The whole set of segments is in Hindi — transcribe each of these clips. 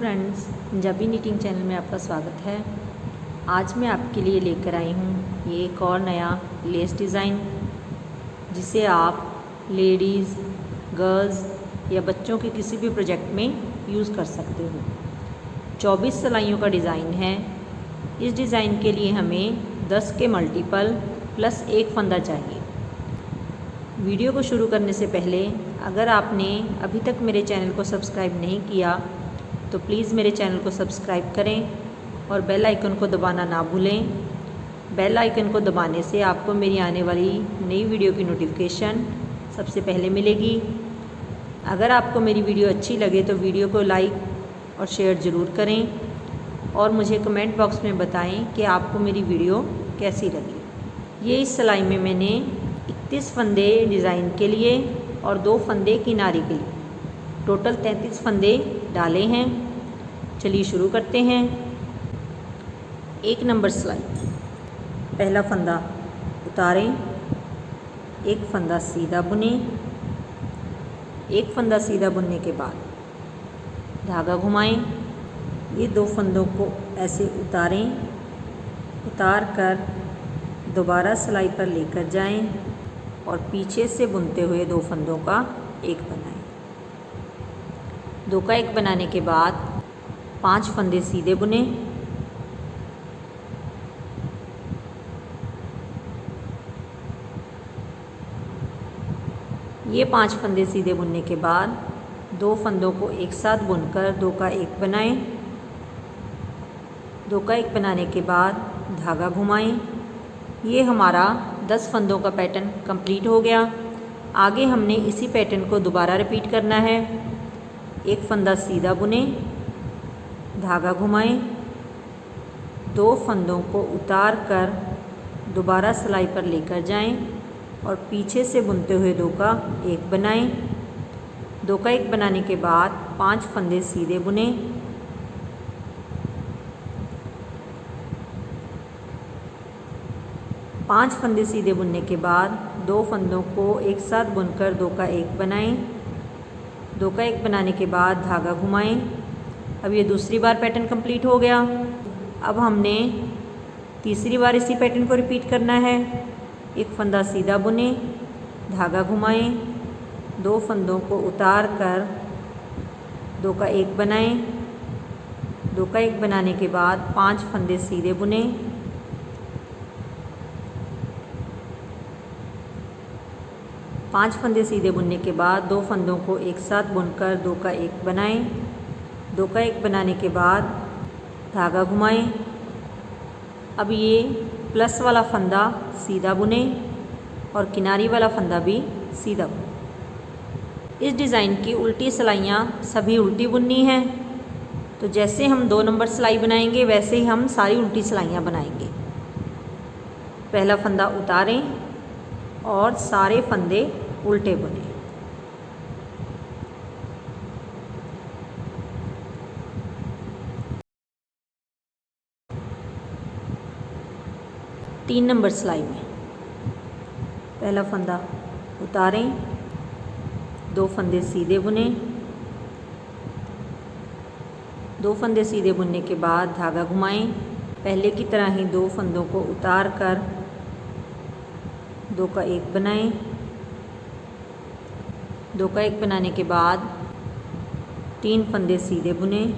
फ्रेंड्स, पंजाबी नीटिंग चैनल में आपका स्वागत है। आज मैं आपके लिए लेकर आई हूँ ये एक और नया लेस डिज़ाइन, जिसे आप लेडीज़, गर्ल्स या बच्चों के किसी भी प्रोजेक्ट में यूज़ कर सकते हो। 24 सिलाइयों का डिज़ाइन है। इस डिज़ाइन के लिए हमें 10 के मल्टीपल प्लस एक फंदा चाहिए। वीडियो को शुरू करने से पहले अगर आपने अभी तक मेरे चैनल को सब्सक्राइब नहीं किया तो प्लीज़ मेरे चैनल को सब्सक्राइब करें और बेल आइकन को दबाना ना भूलें। बेल आइकन को दबाने से आपको मेरी आने वाली नई वीडियो की नोटिफिकेशन सबसे पहले मिलेगी। अगर आपको मेरी वीडियो अच्छी लगे तो वीडियो को लाइक और शेयर ज़रूर करें और मुझे कमेंट बॉक्स में बताएं कि आपको मेरी वीडियो कैसी लगी। ये इस सिलाई में मैंने 31 फंदे डिज़ाइन के लिए और 2 फंदे किनारी के लिए टोटल 33 फंदे डाले हैं। चलिए शुरू करते हैं। 1 नंबर सिलाई, पहला फंदा उतारें, एक फंदा सीधा बुनें। एक फंदा सीधा बुनने के बाद धागा घुमाएं। ये 2 फंदों को ऐसे उतारें, उतार कर दोबारा सिलाई पर लेकर जाएं और पीछे से बुनते हुए 2 फंदों का एक बनाएं। 2 का एक बनाने के बाद 5 फंदे सीधे बुनें। ये 5 फंदे सीधे बुनने के बाद 2 फंदों को एक साथ बुनकर 2 का एक बनाएं। 2 का एक बनाने के बाद धागा घुमाएं। ये हमारा 10 फंदों का पैटर्न कंप्लीट हो गया। आगे हमने इसी पैटर्न को दोबारा रिपीट करना है। एक फंदा सीधा बुनें, धागा घुमाएं, 2 फंदों को उतार कर दोबारा सिलाई पर लेकर जाएं और पीछे से बुनते हुए 2 का एक बनाएं। 2 का एक बनाने के बाद 5 फंदे सीधे बुनें। पाँच फंदे सीधे बुनने के बाद 2 फंदों को एक साथ बुनकर 2 का एक बनाएं। 2 का एक बनाने के बाद धागा घुमाएं। अब ये दूसरी बार पैटर्न कंप्लीट हो गया। अब हमने तीसरी बार इसी पैटर्न को रिपीट करना है। एक फंदा सीधा बुनें, धागा घुमाएं, 2 फंदों को उतार कर 2 का एक बनाएं। 2 का एक बनाने के बाद 5 फंदे सीधे बुनें। 5 फंदे सीधे बुनने के बाद 2 फंदों को एक साथ बुनकर 2 का एक बनाएं। 2 का एक बनाने के बाद धागा घुमाएं। अब ये प्लस वाला फंदा सीधा बुनें और किनारी वाला फंदा भी सीधा बुनें। इस डिज़ाइन की उल्टी सिलाइयाँ सभी उल्टी बुननी हैं। तो जैसे हम 2 नंबर सिलाई बनाएंगे वैसे ही हम सारी उल्टी सिलाइयाँ बनाएंगे। पहला फंदा उतारें और सारे फंदे उल्टे बुनें। तीन नंबर सिलाई में पहला फंदा उतारें, 2 फंदे सीधे बुनें। 2 फंदे सीधे बुनने के बाद धागा घुमाएं। पहले की तरह ही 2 फंदों को उतार कर 2 का एक बनाएं। 2 का एक बनाने के बाद 3 फंदे सीधे बुनें।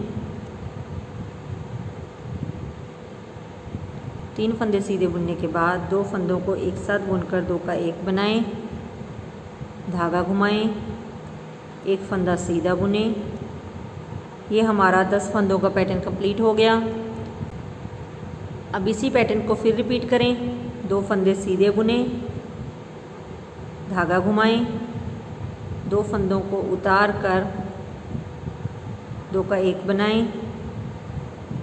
3 फंदे सीधे बुनने के बाद 2 फंदों को एक साथ बुनकर 2 का एक बनाएं। धागा घुमाएं, एक फंदा सीधा बुनें। ये हमारा 10 फंदों का पैटर्न कंप्लीट हो गया। अब इसी पैटर्न को फिर रिपीट करें। 2 फंदे सीधे बुनें, धागा घुमाएं, 2 फंदों को उतार कर 2 का एक बनाएं।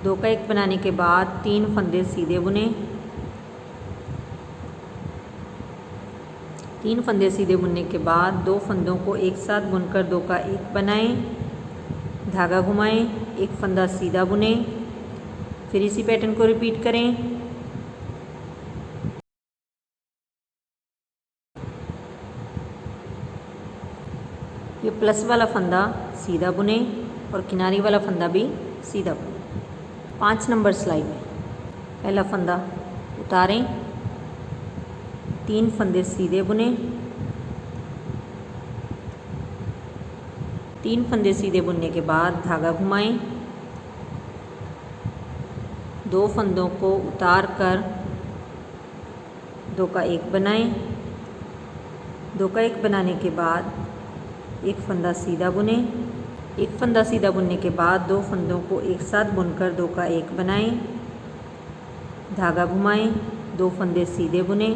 2 का एक बनाने के बाद 3 फंदे सीधे बुनें। 3 फंदे सीधे बुनने के बाद 2 फंदों को एक साथ बुनकर 2 का एक बनाएं। धागा घुमाएं, एक फंदा सीधा बुनें। फिर इसी पैटर्न को रिपीट करें। ये प्लस वाला फंदा सीधा बुनें और किनारी वाला फंदा भी सीधा बुने। 5 नंबर सिलाई में पहला फंदा उतारें, 3 फंदे सीधे बुने, 3 फंदे सीधे बुनने के बाद धागा घुमाएं, 2 फंदों को उतार कर 2 का 1 बनाएं, 2 का 1 बनाने के बाद 1 फंदा सीधा बुने, 1 फंदा सीधा बुनने के बाद 2 फंदों को एक साथ बुनकर 2 का 1 बनाएं, धागा घुमाएं, 2 फंदे सीधे बुने।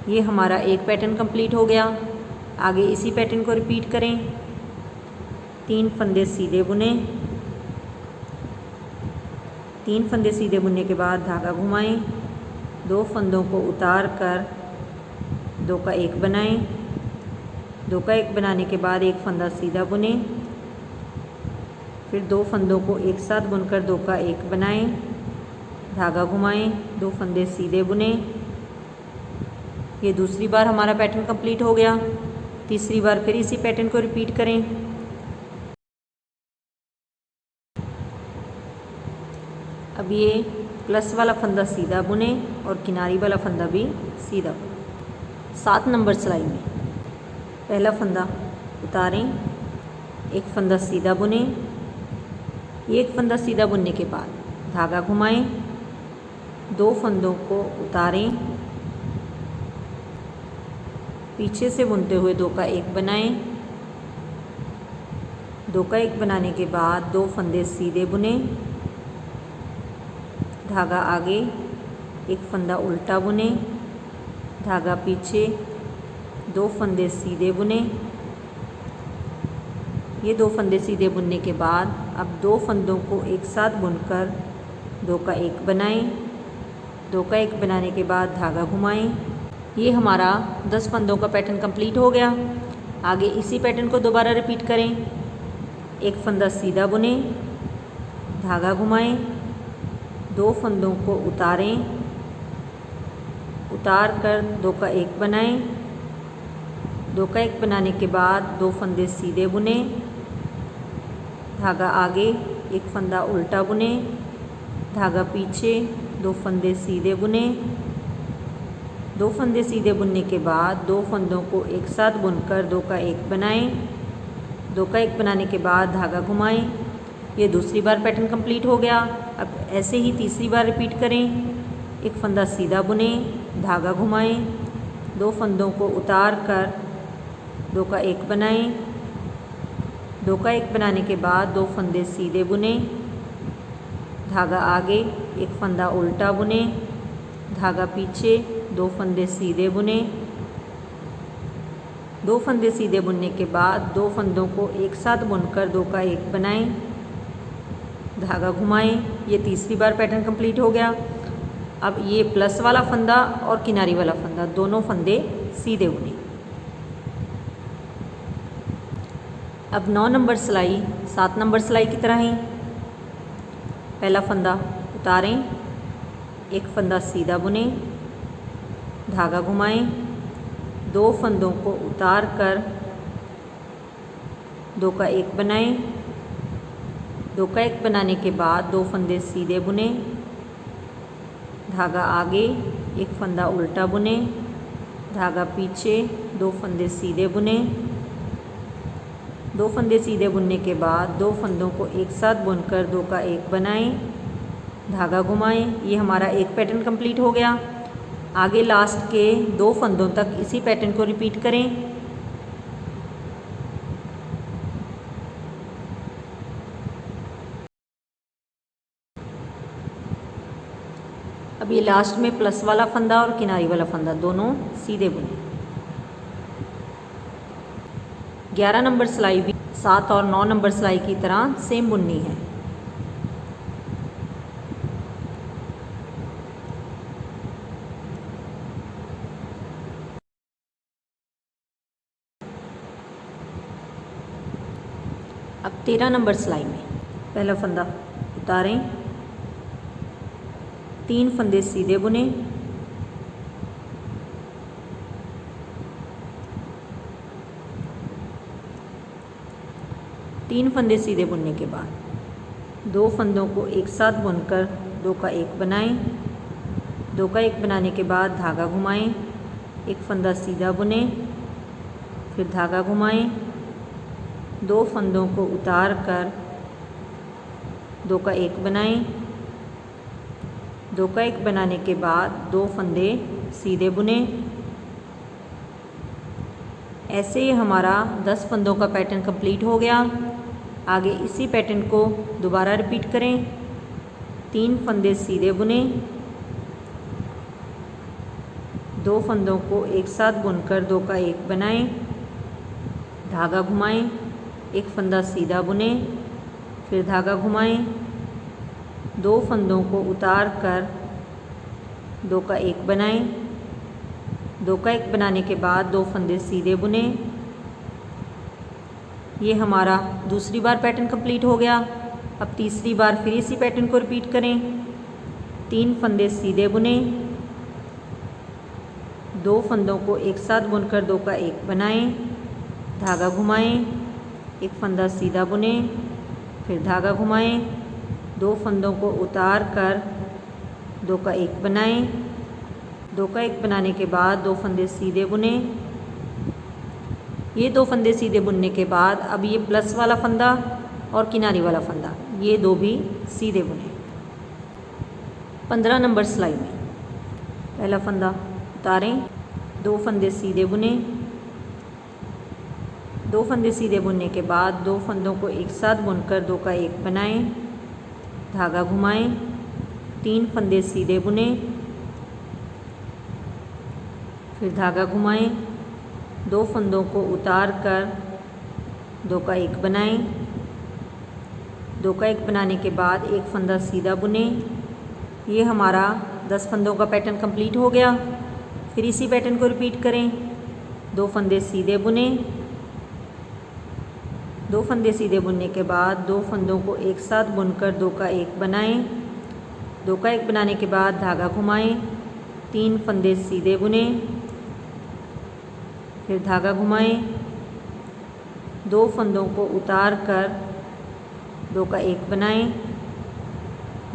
ये हमारा एक पैटर्न कंप्लीट हो गया। आगे इसी पैटर्न को रिपीट करें। 3 फंदे सीधे बुने, 3 फंदे सीधे बुनने के बाद धागा घुमाएं, 2 फंदों को उतार कर 2 का 1 बनाएं, 2 का 1 बनाने के बाद 1 फंदा सीधा बुने, फिर 2 फंदों को एक साथ बुनकर 2 का 1 बनाएं, धागा घुमाएं, 2 फंदे सीधे बुने। ये दूसरी बार हमारा पैटर्न कंप्लीट हो गया। तीसरी बार फिर इसी पैटर्न को रिपीट करें। अब ये प्लस वाला फंदा सीधा बुने और किनारी वाला फंदा भी सीधा बुने। 7 नंबर सिलाई में पहला फंदा उतारें, 1 फंदा सीधा बुने, 1 फंदा सीधा बुनने के बाद धागा घुमाएं, 2 फंदों को उतारें, पीछे से बुनते हुए 2 का 1 बनाएं, 2 का 1 बनाने के बाद 2 फंदे सीधे बुने, धागा आगे, 1 फंदा उल्टा बुने, धागा पीछे, 2 फंदे सीधे बुने। ये 2 फंदे सीधे बुनने के बाद अब 2 फंदों को एक साथ बुनकर 2 का 1 बनाएं, 2 का 1 बनाने के बाद धागा घुमाएं। ये हमारा 10 फंदों का पैटर्न कंप्लीट हो गया। आगे इसी पैटर्न को दोबारा रिपीट करें। 1 फंदा सीधा बुने, धागा घुमाएं, 2 फंदों को उतारें, उतार कर 2 का 1 बनाएं, 2 का 1 बनाने के बाद 2 फंदे सीधे बुने, धागा आगे, 1 फंदा उल्टा बुने, धागा पीछे, 2 फंदे सीधे बुने। 2 फंदे सीधे बुनने के बाद 2 फंदों को एक साथ बुनकर 2 का 1 बनाएं, 2 का 1 बनाने के बाद धागा घुमाएं। ये दूसरी बार पैटर्न कंप्लीट हो गया। अब ऐसे ही तीसरी बार रिपीट करें। 1 फंदा सीधा बुने, धागा घुमाएं, 2 फंदों को उतार कर 2 का 1 बनाएं, 2 का 1 बनाने के बाद 2 फंदे सीधे बुने, धागा आगे, 1 फंदा उल्टा बुने, धागा पीछे, 2 फंदे सीधे बुने। 2 फंदे सीधे बुनने के बाद 2 फंदों को एक साथ बुनकर 2 का 1 बनाएं, धागा घुमाएं। ये तीसरी बार पैटर्न कंप्लीट हो गया। अब ये प्लस वाला फंदा और किनारी वाला फंदा दोनों फंदे सीधे बुने। अब 9 नंबर सिलाई 7 नंबर सिलाई की तरह ही पहला फंदा उतारें, 1 फंदा सीधा बुने, धागा घुमाएं, 2 फंदों को उतार कर 2 का 1 बनाएं, 2 का 1 बनाने के बाद 2 फंदे सीधे बुने, धागा आगे, 1 फंदा उल्टा बुने, धागा पीछे, 2 फंदे सीधे बुने। 2 फंदे सीधे बुनने के बाद 2 फंदों को एक साथ बुनकर 2 का 1 बनाएं, धागा घुमाएं। ये हमारा एक पैटर्न कंप्लीट हो गया। आगे लास्ट के 2 फंदों तक इसी पैटर्न को रिपीट करें। अब ये लास्ट में प्लस वाला फंदा और किनारी वाला फंदा दोनों सीधे बुने। 11 नंबर सिलाई भी 7 और 9 नंबर सिलाई की तरह सेम बुननी है। अब 13 नंबर सिलाई में पहला फंदा उतारें, 3 फंदे सीधे बुने, 3 फंदे सीधे बुनने के बाद 2 फंदों को एक साथ बुनकर 2 का 1 बनाएं। 2 का 1 बनाने के बाद धागा घुमाएं, एक फंदा सीधा बुनें, फिर धागा घुमाएं, 2 फंदों को उतार कर 2 का 1 बनाएं। 2 का 1 बनाने के बाद 2 फंदे सीधे बुनें। ऐसे ही हमारा 10 फंदों का पैटर्न कंप्लीट हो गया। आगे इसी पैटर्न को दोबारा रिपीट करें। 3 फंदे सीधे बुनें, 2 फंदों को एक साथ बुनकर 2 का 1 बनाएं, धागा घुमाएं, एक फंदा सीधा बुनें, फिर धागा घुमाएं, 2 फंदों को उतार कर 2 का 1 बनाएं। 2 का 1 बनाने के बाद 2 फंदे सीधे बुनें। ये हमारा दूसरी बार पैटर्न कंप्लीट हो गया। अब तीसरी बार फिर इसी पैटर्न को रिपीट करें। 3 फंदे सीधे बुनें, 2 फंदों को एक साथ बुनकर 2 का 1 बनाएं, धागा घुमाएं, एक फंदा सीधा बुनें, फिर धागा घुमाएं, 2 फंदों को उतार कर 2 का 1 बनाएं। 2 का 1 बनाने के बाद 2 फंदे सीधे बुनें। ये 2 फंदे सीधे बुनने के बाद अब ये प्लस वाला फंदा और किनारी वाला फंदा, ये 2 भी सीधे बुने। 15 नंबर सिलाई में पहला फंदा उतारें, 2 फंदे सीधे बुनें। 2 फंदे सीधे बुनने के बाद 2 फंदों को एक साथ बुनकर 2 का 1 बनाएं, धागा घुमाएं, 3 फंदे सीधे बुनें, फिर धागा घुमाएं, 2 फंदों को उतार कर 2 का 1 बनाएं। 2 का 1 बनाने के बाद एक फंदा सीधा बुनें। ये हमारा 10 फंदों का पैटर्न कंप्लीट हो गया। फिर इसी पैटर्न को रिपीट करें। 2 फंदे सीधे बुनें। 2 फंदे सीधे बुनने के बाद 2 फंदों को एक साथ बुनकर 2 का 1 बनाएं। 2 का 1 बनाने के बाद धागा घुमाएं, 3 फंदे सीधे बुनें, फिर धागा घुमाएं, 2 फंदों को उतार कर 2 का 1 बनाएं।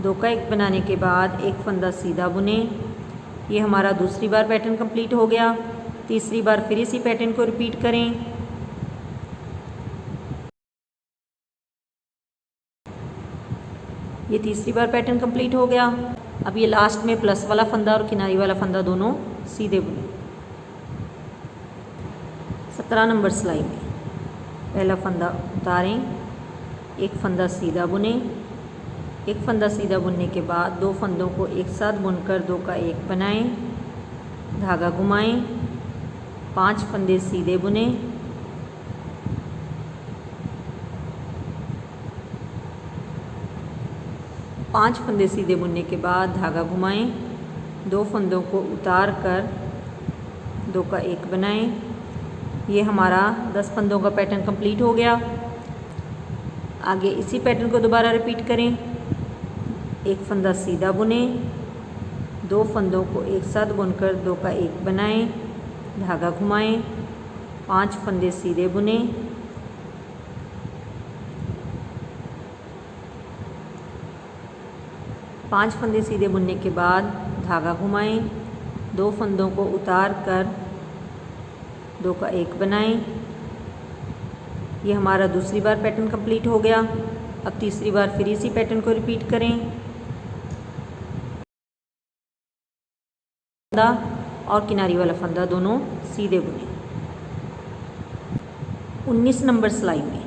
2 का 1 बनाने के बाद एक फंदा सीधा बुनें। ये हमारा दूसरी बार पैटर्न कंप्लीट हो गया। तीसरी बार फिर इसी पैटर्न को रिपीट करें। ये तीसरी बार पैटर्न कंप्लीट हो गया। अब ये लास्ट में प्लस वाला फंदा और किनारी वाला फंदा दोनों सीधे बुने। 17 नंबर सिलाई में पहला फंदा उतारें, एक फंदा सीधा बुनें। एक फंदा सीधा बुनने के बाद 2 फंदों को एक साथ बुनकर 2 का 1 बनाएं, धागा घुमाएं, 5 फंदे सीधे बुनें। पाँच फंदे सीधे बुनने के बाद धागा घुमाएं, 2 फंदों को उतार कर 2 का 1 बनाएं। ये हमारा 10 फंदों का पैटर्न कंप्लीट हो गया। आगे इसी पैटर्न को दोबारा रिपीट करें। एक फंदा सीधा बुनें, 2 फंदों को एक साथ बुनकर 2 का 1 बनाएं, धागा घुमाएं, 5 फंदे सीधे बुनें। पाँच फंदे सीधे बुनने के बाद धागा घुमाएं, 2 फंदों को उतार कर 2 का 1 बनाएं। ये हमारा दूसरी बार पैटर्न कंप्लीट हो गया। अब तीसरी बार फिर इसी पैटर्न को रिपीट करें। फंदा और किनारी वाला फंदा दोनों सीधे बुने। 19 नंबर सिलाई में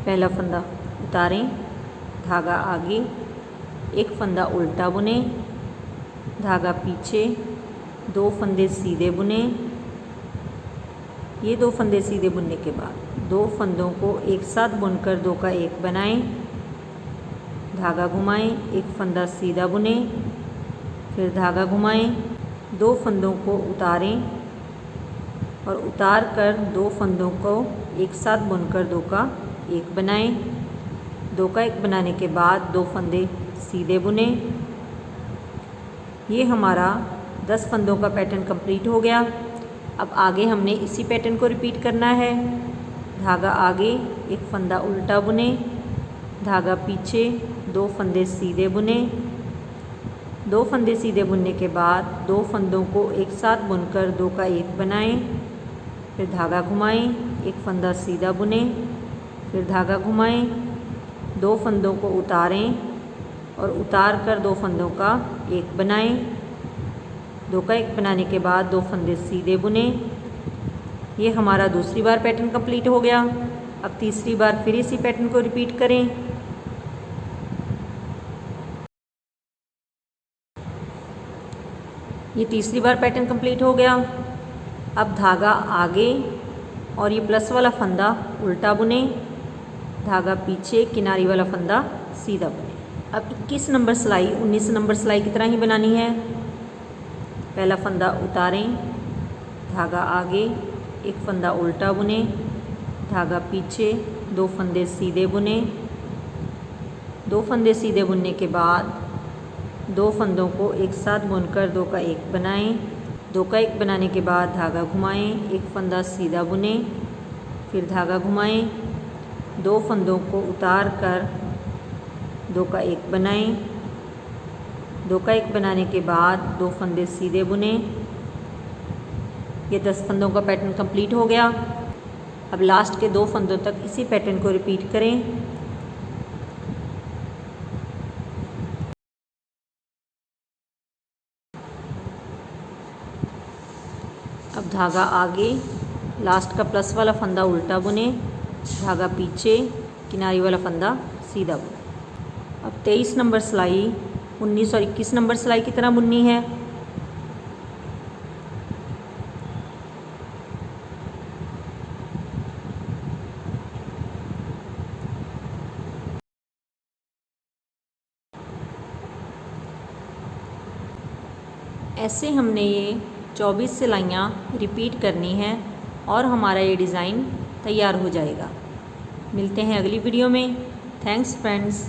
पहला फंदा उतारें, धागा आगे, एक फंदा उल्टा बुने, धागा पीछे, 2 फंदे सीधे बुने। ये 2 फंदे सीधे बुनने के बाद 2 फंदों को एक साथ बुनकर 2 का 1 बनाएं, धागा घुमाएं, एक फंदा सीधा बुने, फिर धागा घुमाएं, 2 फंदों को उतारें और उतार कर 2 फंदों को एक साथ बुनकर 2 का 1 बनाएं। 2 का 1 बनाने के बाद 2 फंदे सीधे बुने। ये हमारा 10 फंदों का पैटर्न कंप्लीट हो गया। अब आगे हमने इसी पैटर्न को रिपीट करना है। धागा आगे, एक फंदा उल्टा बुने, धागा पीछे, 2 फंदे सीधे बुने। 2 फंदे सीधे बुनने के बाद 2 फंदों को एक साथ बुनकर 2 का 1 बनाएं, फिर धागा घुमाएं, एक फंदा सीधा बुने, फिर धागा घुमाएं, 2 फंदों को उतारें और उतार कर 2 फंदों का 1 बनाएं। 2 का 1 बनाने के बाद 2 फंदे सीधे बुने। ये हमारा दूसरी बार पैटर्न कंप्लीट हो गया। अब तीसरी बार फिर इसी पैटर्न को रिपीट करें। ये तीसरी बार पैटर्न कंप्लीट हो गया। अब धागा आगे और ये प्लस वाला फंदा उल्टा बुने, धागा पीछे, किनारी वाला फंदा सीधा बुने। अब 21 नंबर सिलाई 19 नंबर सिलाई की तरह ही बनानी है। पहला फंदा उतारें, धागा आगे, एक फंदा उल्टा बुने, धागा पीछे, 2 फंदे सीधे बुने। 2 फंदे सीधे बुनने के बाद 2 फंदों को एक साथ बुनकर 2 का 1 बनाएं। 2 का 1 बनाने के बाद धागा घुमाएं, एक फंदा सीधा बुने, फिर धागा घुमाएं, 2 फंदों को उतार कर 2 का 1 बनाएं। 2 का 1 बनाने के बाद 2 फंदे सीधे बुने। ये 10 फंदों का पैटर्न कंप्लीट हो गया। अब लास्ट के 2 फंदों तक इसी पैटर्न को रिपीट करें। अब धागा आगे, लास्ट का प्लस वाला फंदा उल्टा बुने, धागा पीछे, किनारी वाला फंदा सीधा बुने। अब 23 नंबर सिलाई 19 और 21 नंबर सिलाई की तरह बुननी है। ऐसे हमने ये 24 सिलाइयाँ रिपीट करनी है और हमारा ये डिज़ाइन तैयार हो जाएगा। मिलते हैं अगली वीडियो में। Thanks friends.